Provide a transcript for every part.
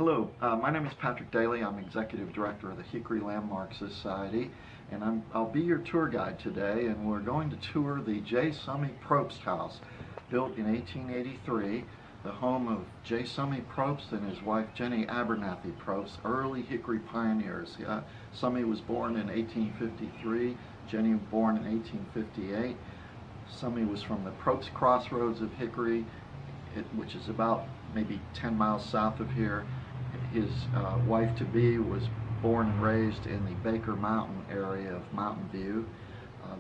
Hello, my name is Patrick Daly. I'm Executive Director of the Hickory Landmark Society, and I'll be your tour guide today, and we're going to tour the J. Summey Propst house, built in 1883, the home of J. Summey Propst and his wife Jenny Abernathy Propst, early Hickory pioneers. Summey was born in 1853, Jenny was born in 1858. Summey was from the Propst Crossroads of Hickory, which is about maybe 10 miles south of here. His wife-to-be was born and raised in the Baker Mountain area of Mountain View.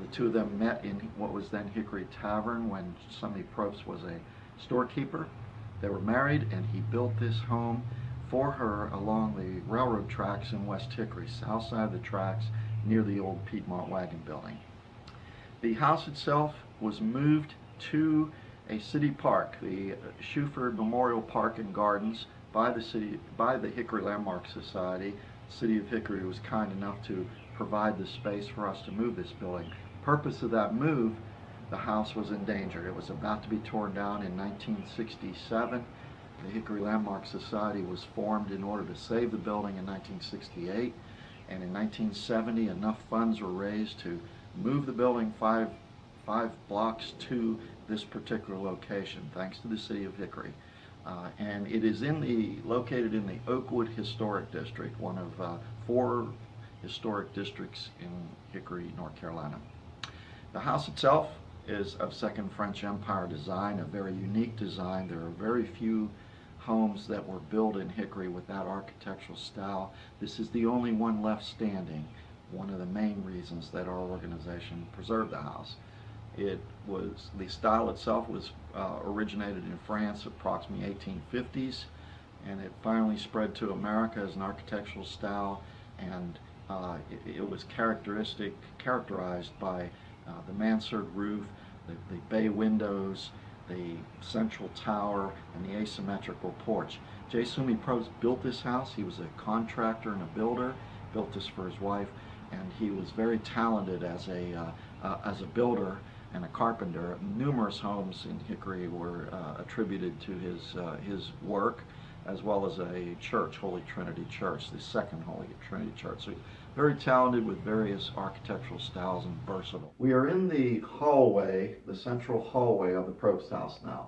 The two of them met in what was then Hickory Tavern when Summey Propst was a storekeeper. They were married, and he built this home for her along the railroad tracks in West Hickory, south side of the tracks near the old Piedmont Wagon Building. The house itself was moved to a city park, the Shuford Memorial Park and Gardens, by the Hickory Landmark Society. The City of Hickory was kind enough to provide the space for us to move this building. Purpose of that move, the house was in danger. It was about to be torn down in 1967. The Hickory Landmark Society was formed in order to save the building in 1968, and in 1970 enough funds were raised to move the building five blocks to this particular location, thanks to the City of Hickory. And it is located in the Oakwood Historic District, one of 4 historic districts in Hickory, North Carolina. The house itself is of Second French Empire design, a very unique design. There are very few homes that were built in Hickory with that architectural style. This is the only one left standing, one of the main reasons that our organization preserved the house. The style itself was originated in France approximately 1850s, and it finally spread to America as an architectural style, and it was characterized by the mansard roof, the bay windows, the central tower, and the asymmetrical porch. J. Summey Propst built this house. He was a contractor and a builder, built this for his wife, and he was very talented as a builder and a carpenter. Numerous homes in Hickory were attributed to his work, as well as a church, Holy Trinity Church, the second Holy Trinity Church. So very talented with various architectural styles and versatile. We are in the hallway, the central hallway of the Propst house now.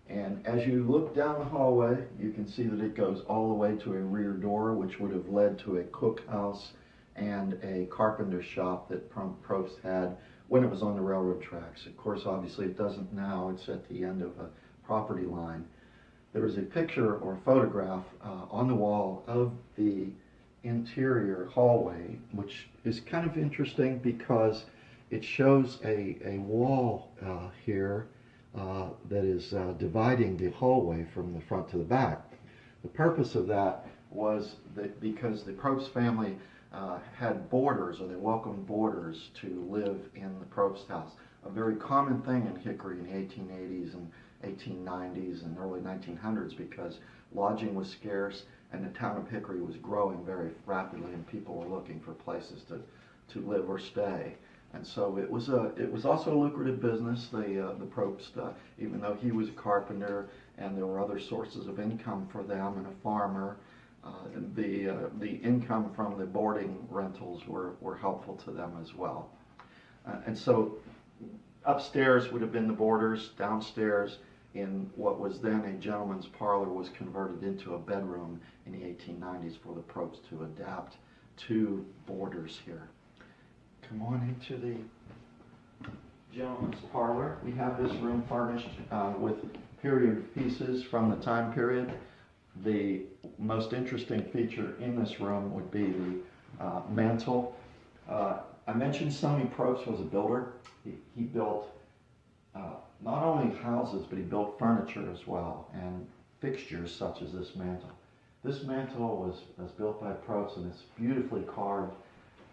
And as you look down the hallway, you can see that it goes all the way to a rear door, which would have led to a cookhouse and a carpenter shop that Propst had when it was on the railroad tracks. Of course, obviously it doesn't now. It's at the end of a property line. There is a picture or photograph on the wall of the interior hallway, which is kind of interesting because it shows a wall here that is dividing the hallway from the front to the back. The purpose of that was that because the Propst family had boarders, or they welcomed boarders to live in the Propst house. A very common thing in Hickory in the 1880s and 1890s and early 1900s, because lodging was scarce and the town of Hickory was growing very rapidly, and people were looking for places to live or stay. And so it was also a lucrative business. The Propst, even though he was a carpenter and there were other sources of income for them and a farmer, the income from the boarding rentals were helpful to them as well. And so upstairs would have been the boarders. Downstairs, in what was then a gentleman's parlor, was converted into a bedroom in the 1890s for the Propst to adapt to boarders here. Come on into the gentleman's parlor. We have this room furnished with period pieces from the time period. The most interesting feature in this room would be the mantle. I mentioned Summey Propst was a builder. He built not only houses, but he built furniture as well, and fixtures such as this mantle. This mantle was built by Propst, and it's beautifully carved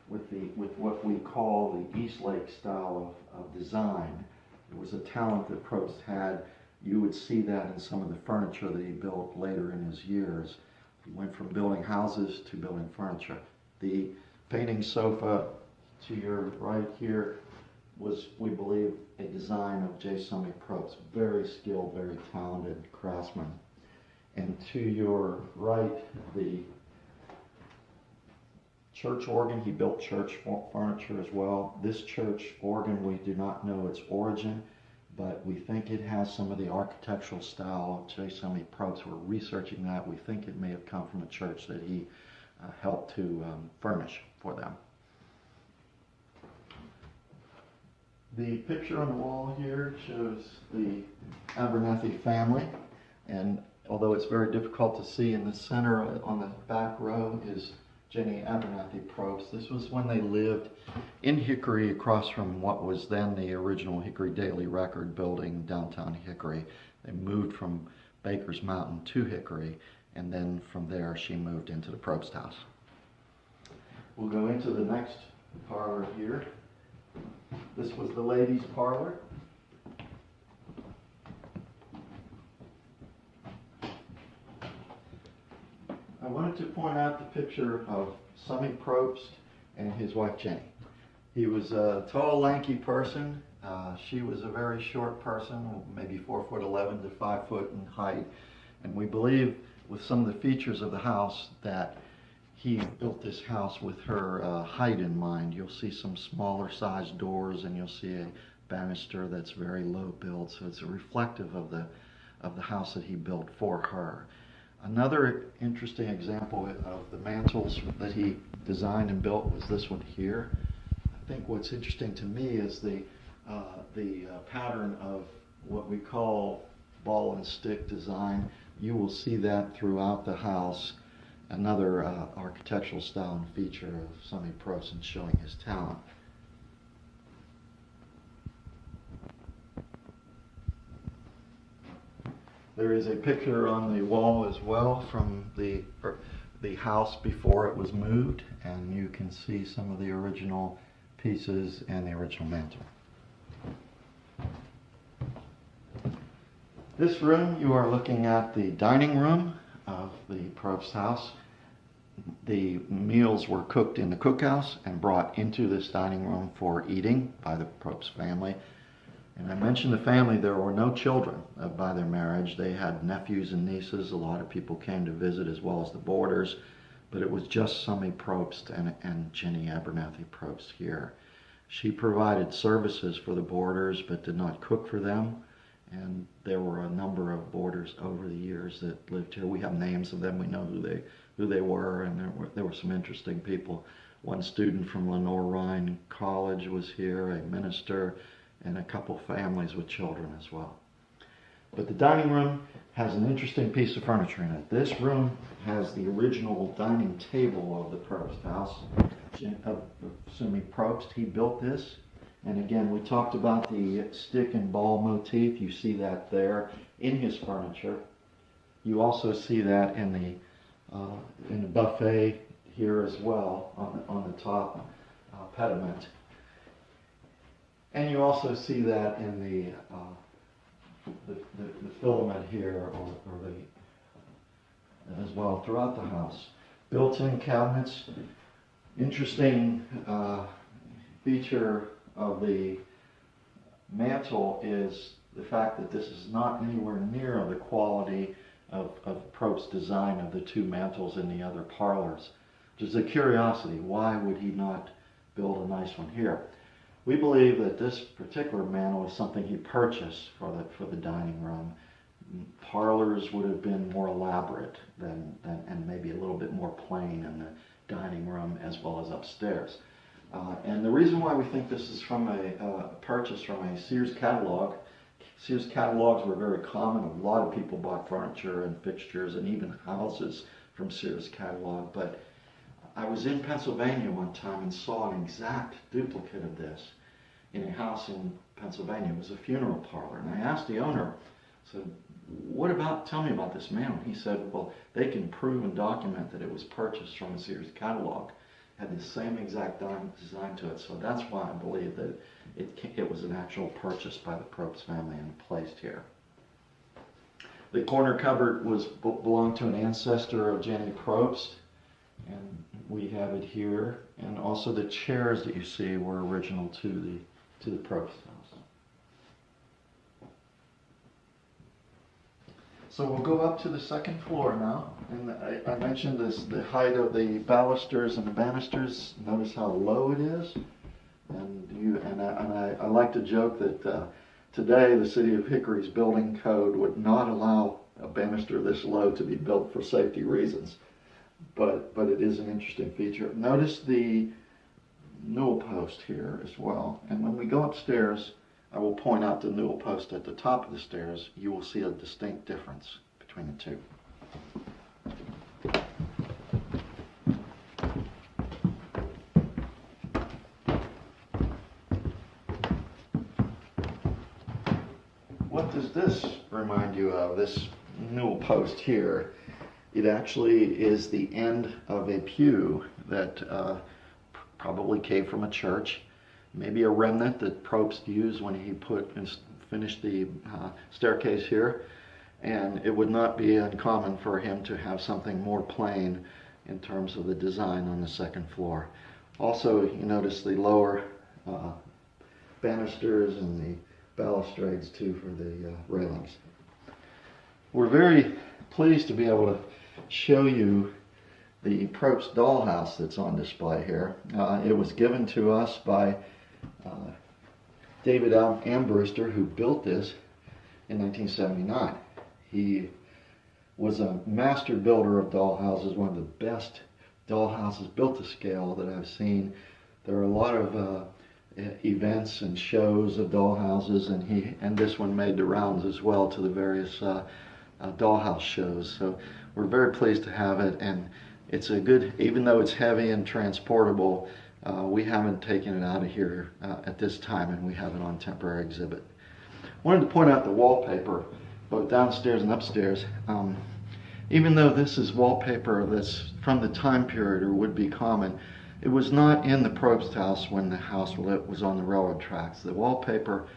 with what we call the East Lake style of design. It was a talent that Propst had. You would see that in some of the furniture that he built later in his years. He went from building houses to building furniture. The painting sofa to your right here was, we believe, a design of J. Summey Propst. Very skilled, very talented craftsman. And to your right, the church organ. He built church furniture as well. This church organ, we do not know its origin, but we think it has some of the architectural style of J. Summey Propst. We're researching that. We think it may have come from a church that he helped to furnish for them. The picture on the wall here shows the Abernathy family, and although it's very difficult to see, in the center on the back row is Jenny Abernathy Propst. This was when they lived in Hickory, across from what was then the original Hickory Daily Record building, downtown Hickory. They moved from Baker's Mountain to Hickory, and then from there she moved into the Propst house. We'll go into the next parlor here. This was the ladies' parlor. I wanted to point out the picture of Summey Propst and his wife Jenny. He was a tall, lanky person. She was a very short person, maybe 4'11" to 5 foot in height. And we believe, with some of the features of the house, that he built this house with her height in mind. You'll see some smaller sized doors, and you'll see a banister that's very low built. So it's reflective of the house that he built for her. Another interesting example of the mantels that he designed and built was this one here. I think what's interesting to me is the pattern of what we call ball and stick design. You will see that throughout the house. Another architectural style and feature of Summey Propst and showing his talent. There is a picture on the wall as well from the house before it was moved, and you can see some of the original pieces and the original mantel. This room, you are looking at the dining room of the Propst house. The meals were cooked in the cookhouse and brought into this dining room for eating by the Propst family. And I mentioned the family, there were no children by their marriage. They had nephews and nieces. A lot of people came to visit, as well as the boarders. But it was just Summey Propst and Jenny Abernathy Propst here. She provided services for the boarders, but did not cook for them. And there were a number of boarders over the years that lived here. We have names of them. We know who they were, and there were some interesting people. One student from Lenore Rhine College was here, a minister, and a couple families with children as well. But the dining room has an interesting piece of furniture in it. This room has the original dining table of the Propst house, of Summey Propst. He built this. And again, we talked about the stick and ball motif. You see that there in his furniture. You also see that in the buffet here as well, on the top pediment. And you also see that in the filament here, as well throughout the house. Built-in cabinets. Interesting feature of the mantel is the fact that this is not anywhere near the quality of Propst's design of the two mantels in the other parlors. Just a curiosity, why would he not build a nice one here? We believe that this particular mantel is something he purchased for the dining room. Parlors would have been more elaborate and maybe a little bit more plain in the dining room as well as upstairs. And the reason why we think this is from a purchase from a Sears catalog. Sears catalogs were very common. A lot of people bought furniture and fixtures and even houses from Sears catalog. But I was in Pennsylvania one time and saw an exact duplicate of this in a house in Pennsylvania. It was a funeral parlor. And I asked the owner, I said, tell me about this mantel. He said, well, they can prove and document that it was purchased from a Sears catalog. Had the same exact design to it. So that's why I believe that it was an actual purchase by the Propst family and placed here. The corner cupboard belonged to an ancestor of Jenny Propst, and we have it here. And also the chairs that you see were original to the Propst house. So we'll go up to the second floor now, and I mentioned the height of the balusters and the banisters. Notice how low it is, and I like to joke that today the city of Hickory's building code would not allow a banister this low to be built for safety reasons, but it is an interesting feature. Notice the newel post here as well, and when we go upstairs, I will point out the newel post at the top of the stairs. You will see a distinct difference between the two. What does this remind you of, this newel post here? It actually is the end of a pew that probably came from a church. Maybe a remnant that Propst used when he finished the staircase here, and it would not be uncommon for him to have something more plain in terms of the design on the second floor. Also, you notice the lower banisters and the balustrades too for the railings. We're very pleased to be able to show you the Propst dollhouse that's on display here. It was given to us by David Ambrewster, who built this in 1979. He was a master builder of dollhouses, one of the best dollhouses built to scale that I've seen. There are a lot of events and shows of dollhouses, and this one made the rounds as well to the various dollhouse shows. So we're very pleased to have it, and it's a good, even though it's heavy and transportable, we haven't taken it out of here at this time, and we have it on temporary exhibit. I wanted to point out the wallpaper, both downstairs and upstairs. Even though this is wallpaper that's from the time period or would be common, it was not in the Propst house when the house was on the railroad tracks. The wallpaper,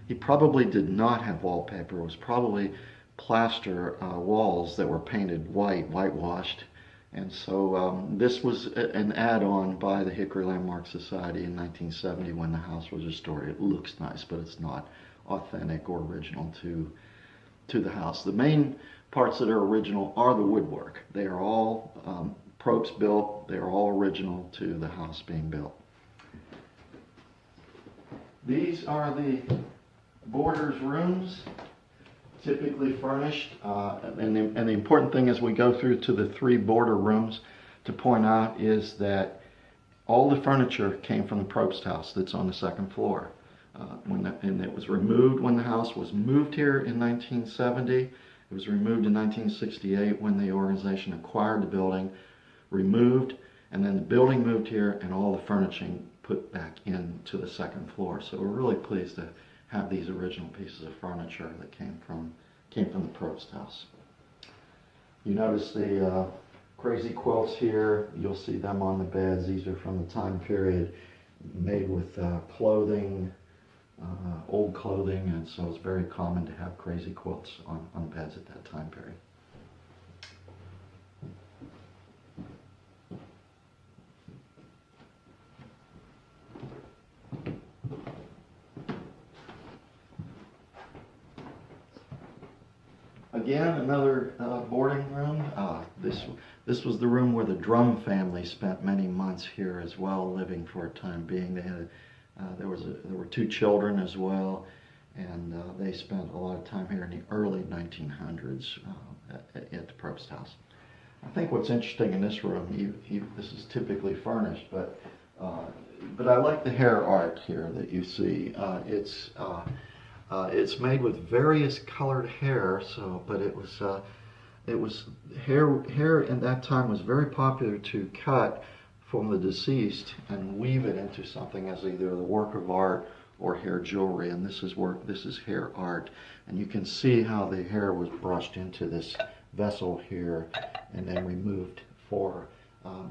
he probably did not have wallpaper. It was probably plaster walls that were painted whitewashed. And so this was an add-on by the Hickory Landmark Society in 1970 when the house was restored. It looks nice, but it's not authentic or original to the house. The main parts that are original are the woodwork. They are all Propst built. They are all original to the house being built. These are the boarders' rooms, typically furnished, and the important thing as we go through to the three boarder rooms to point out is that all the furniture came from the Propst house that's on the second floor. And it was removed when the house was moved here in 1970. It was removed in 1968 when the organization acquired the building, removed, and then the building moved here and all the furnishing put back into the second floor. So we're really pleased to have these original pieces of furniture that came from the Propst house. You notice the crazy quilts here. You'll see them on the beds. These are from the time period, made with clothing, old clothing, and so it's very common to have crazy quilts on beds at that time period. Again, another boarding room. This was the room where the Drum family spent many months here as well, living for a time being. They had there were two children as well, and they spent a lot of time here in the early 1900s at the Propst house. I think what's interesting in this room, this is typically furnished, but I like the hair art here that you see. It's made with various colored hair, but it was hair in that time was very popular to cut from the deceased and weave it into something as either the work of art or hair jewelry. And this is hair art, and you can see how the hair was brushed into this vessel here and then removed for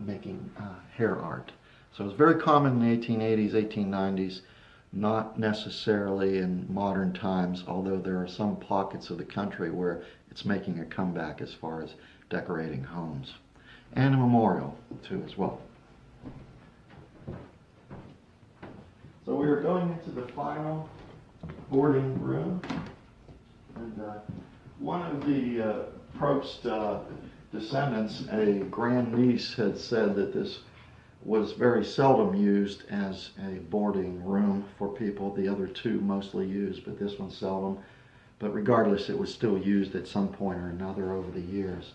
making hair art. So it's very common in the 1880s, 1890s. Not necessarily in modern times, although there are some pockets of the country where it's making a comeback as far as decorating homes. And a memorial, too, as well. So we are going into the final boarding room. And One of the Propst descendants, a grandniece, had said that this was very seldom used as a boarding room for people. The other two mostly used, but this one seldom. But regardless, it was still used at some point or another over the years.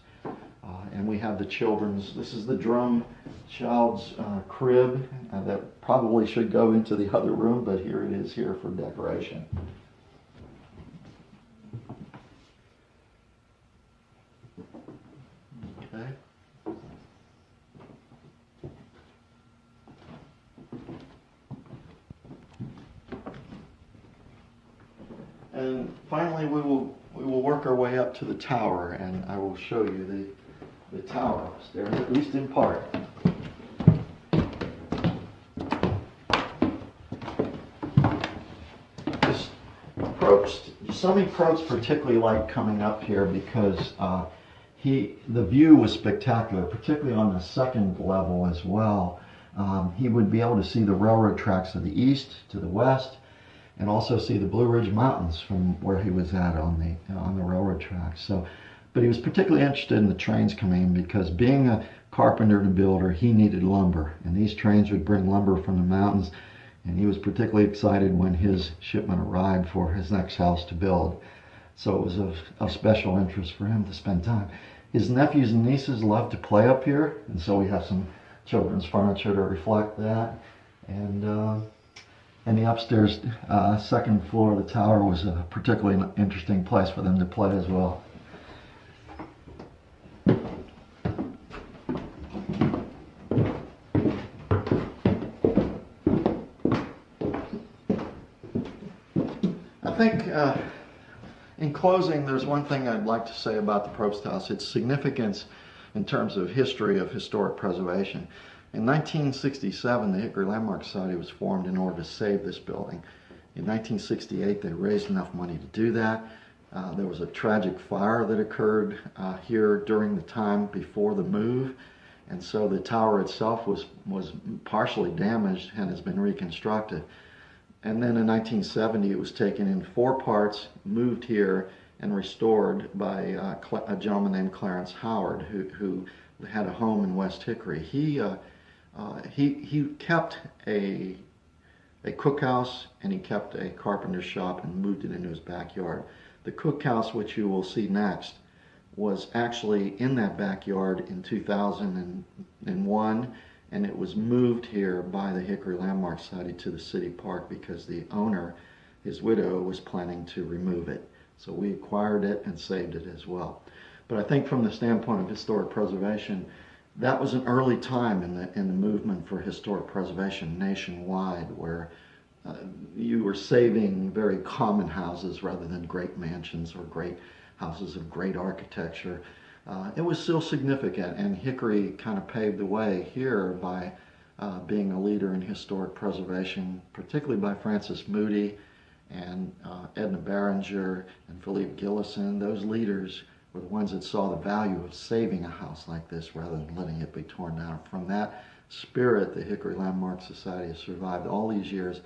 And we have the children's, this is the drum child's crib that probably should go into the other room, but here it is here for decoration. Okay. And finally, we will work our way up to the tower, and I will show you the tower upstairs, at least in part. This Summey Propst particularly liked coming up here because the view was spectacular, particularly on the second level as well. He would be able to see the railroad tracks to the east, to the west, and also see the Blue Ridge Mountains from where he was at on the railroad tracks. So, but he was particularly interested in the trains coming in because, being a carpenter and a builder, he needed lumber, and these trains would bring lumber from the mountains. And he was particularly excited when his shipment arrived for his next house to build. So it was of special interest for him to spend time. His nephews and nieces love to play up here, and so we have some children's furniture to reflect that. And the upstairs second floor of the tower was a particularly interesting place for them to play as well. I think in closing, there's one thing I'd like to say about the Propst House, its significance in terms of history of historic preservation. In 1967, the Hickory Landmark Society was formed in order to save this building. In 1968, they raised enough money to do that. There was a tragic fire that occurred here during the time before the move, and so the tower itself was partially damaged and has been reconstructed. And then in 1970, it was taken in 4 parts, moved here, and restored by a gentleman named Clarence Howard, who had a home in West Hickory. He kept a cookhouse, and he kept a carpenter's shop and moved it into his backyard. The cookhouse, which you will see next, was actually in that backyard in 2001, and it was moved here by the Hickory Landmark Society to the city park because the owner, his widow, was planning to remove it. So we acquired it and saved it as well. But I think from the standpoint of historic preservation, that was an early time in the movement for historic preservation nationwide, where you were saving very common houses rather than great mansions or great houses of great architecture. It was still significant, and Hickory kind of paved the way here by being a leader in historic preservation, particularly by Francis Moody and Edna Barringer and Philippe Gillison. Those leaders were the ones that saw the value of saving a house like this rather than letting it be torn down. From that spirit, the Hickory Landmark Society has survived all these years,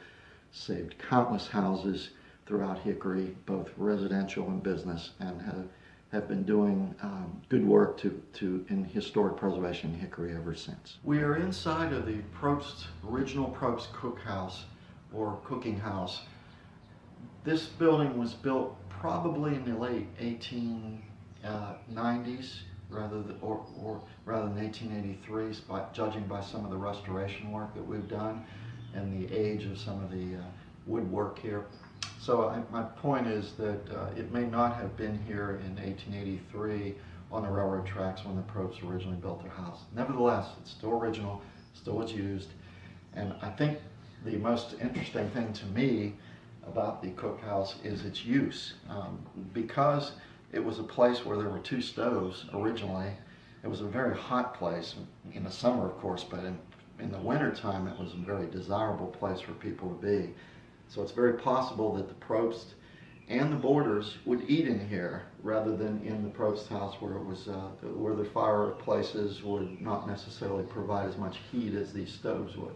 saved countless houses throughout Hickory, both residential and business, and have been doing good work in historic preservation in Hickory ever since. We are inside of the original Propst cookhouse, or cooking house. This building was built probably in the late 1890s rather than 1883, judging by some of the restoration work that we've done and the age of some of the woodwork here. So my point is that it may not have been here in 1883 on the railroad tracks when the Propsts originally built their house. Nevertheless, it's still original, still was used, and I think the most interesting thing to me about the cookhouse is its use. Because it was a place where there were 2 stoves originally, it was a very hot place in the summer, of course, but in the winter time it was a very desirable place for people to be. So it's very possible that the Propst and the boarders would eat in here rather than in the Propst house, where it was where the fireplaces would not necessarily provide as much heat as these stoves would.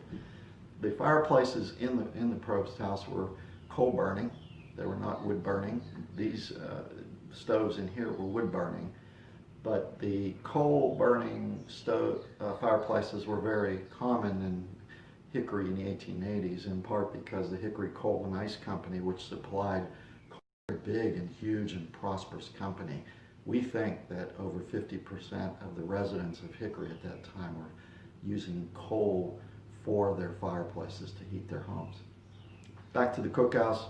The fireplaces in the Propst house were coal burning; they were not wood burning. These stoves in here were wood burning, but the coal burning stove fireplaces were very common in Hickory in the 1880s, in part because the Hickory Coal and Ice Company, which supplied coal, a big and huge and prosperous company. We think that over 50% of the residents of Hickory at that time were using coal for their fireplaces to heat their homes. Back to the cookhouse,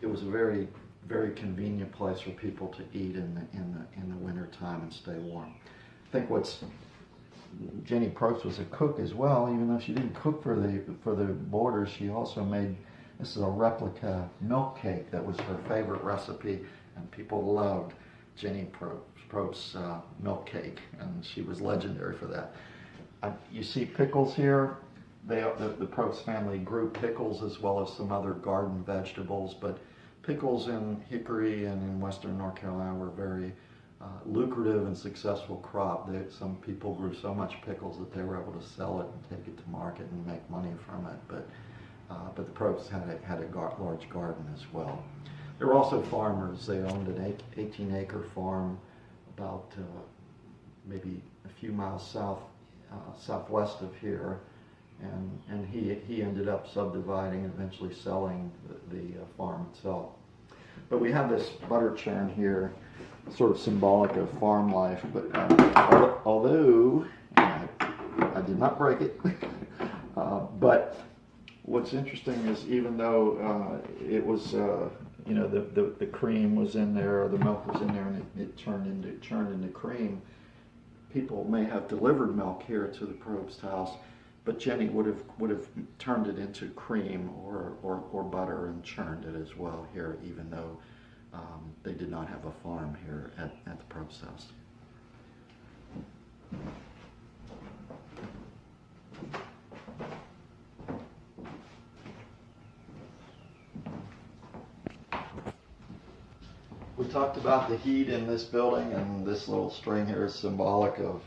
it was a very, very convenient place for people to eat in the winter time and stay warm. I think Jenny Propst was a cook as well, even though she didn't cook for the boarders. She also made, this is a replica milk cake that was her favorite recipe, and people loved Jenny Propst's milk cake, and she was legendary for that. You see pickles here. The Propst family grew pickles as well as some other garden vegetables, but pickles in Hickory and in western North Carolina were very lucrative and successful crop. Some people grew so much pickles that they were able to sell it and take it to market and make money from it. But the Propsts had a large garden as well. They were also farmers. They owned an 18-acre farm about maybe a few miles southwest of here, and he ended up subdividing and eventually selling the farm itself. But we have this butter churn here, sort of symbolic of farm life, but although I did not break it, but what's interesting is even though it was, the cream was in there, or the milk was in there, and it churned into cream, people may have delivered milk here to the Propst house, but Jenny would have turned it into cream or butter and churned it as well here, even though they did not have a farm here at the Propst house. We talked about the heat in this building, and this little string here is symbolic of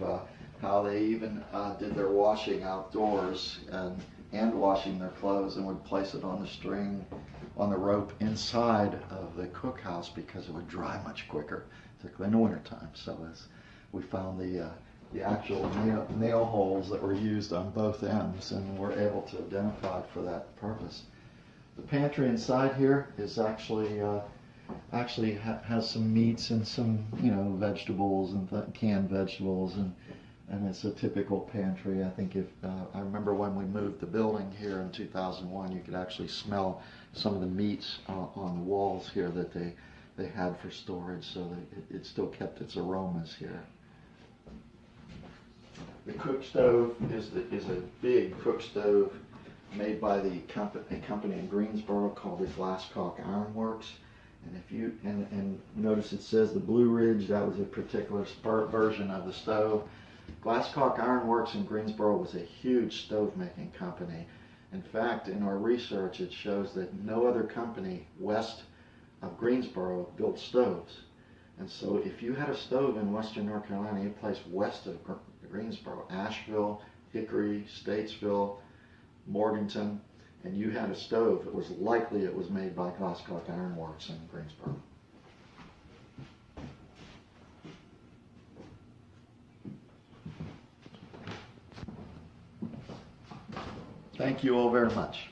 how they even did their washing outdoors and washing their clothes, and would place it on the string, on the rope inside of the cookhouse because it would dry much quicker, particularly in the wintertime. So as we found the actual nail holes that were used on both ends, and were able to identify it for that purpose. The pantry inside here is actually has some meats and some vegetables and canned vegetables, and it's a typical pantry. I think I remember when we moved the building here in 2001, you could actually smell some of the meats on the walls here that they had for storage, so that it still kept its aromas here. The cook stove is a big cook stove made by a company in Greensboro called the Glasscock Iron Works. And if you notice it says the Blue Ridge, that was a particular version of the stove. Glasscock Iron Works in Greensboro was a huge stove making company. In fact, in our research, it shows that no other company west of Greensboro built stoves. And so if you had a stove in western North Carolina, any place west of Greensboro, Asheville, Hickory, Statesville, Morganton, and you had a stove, it was likely it was made by Glasscock Iron Works in Greensboro. Thank you all very much.